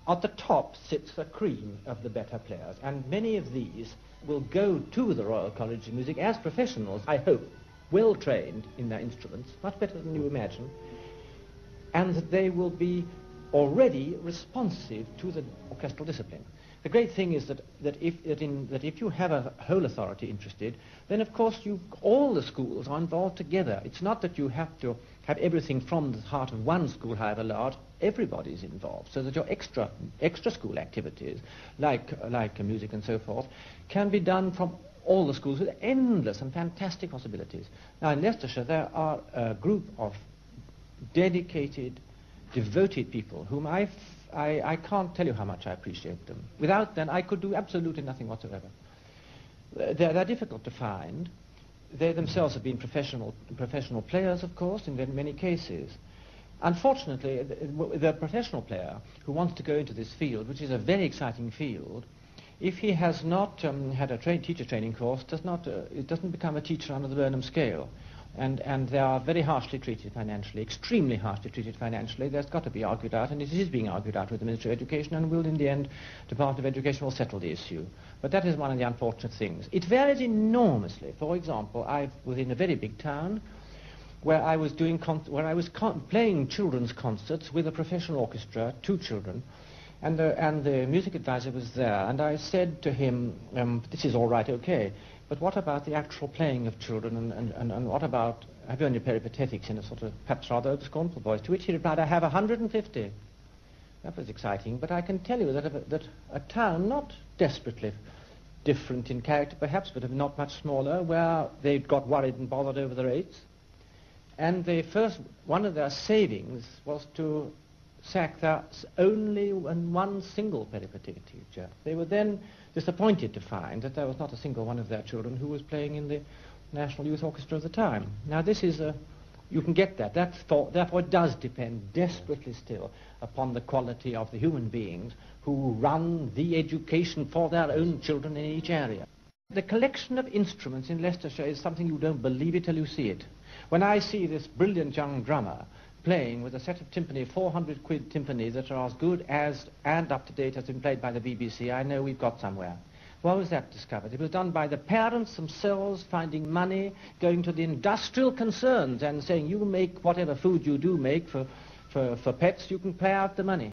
At the top sits the cream of the better players, and many of these will go to the Royal College of Music as professionals, I hope, well trained in their instruments, much better than you imagine, and that they will be already responsive to the orchestral discipline. The great thing is that if you have a whole authority interested, then of course all the schools are involved together. It's not that you have to have everything from the heart of one school, however large. Everybody's involved, so that your extra school activities, like music and so forth, can be done from all the schools with endless and fantastic possibilities. Now in Leicestershire there are a group of dedicated, devoted people whom I can't tell you how much I appreciate them. Without them, I could do absolutely nothing whatsoever. They're difficult to find. They themselves have been professional players, of course, in many cases. Unfortunately, the professional player who wants to go into this field, which is a very exciting field, if he has not had a teacher training course, it doesn't become a teacher under the Burnham scale. And they are very harshly treated financially, extremely harshly treated financially. That's got to be argued out, and it is being argued out with the Ministry of Education, and will, in the end, the Department of Education will settle the issue. But that is one of the unfortunate things. It varies enormously. For example, I was in a very big town where I was playing children's concerts with a professional orchestra, 2 children, and the music advisor was there, and I said to him, this is all right, okay, but what about the actual playing of children, and what about, have you any peripatetics, in a sort of perhaps rather scornful voice, to which he replied, I have 150. That was exciting, but I can tell you that a town not desperately different in character perhaps, but not much smaller, where they got worried and bothered over the rates, and one of their savings was to sack their only and one single peripatetic teacher. They were then disappointed to find that there was not a single one of their children who was playing in the National Youth Orchestra at the time. Now this is you can get that. Therefore it does depend desperately still upon the quality of the human beings who run the education for their own children in each area. The collection of instruments in Leicestershire is something you don't believe it till you see it. When I see this brilliant young drummer playing with a set of timpani, 400 quid timpani that are as good as and up to date as been played by the BBC, I know we've got somewhere. Where was that discovered? It was done by the parents themselves finding money, going to the industrial concerns and saying, you make whatever food you do make for pets, you can pay out the money.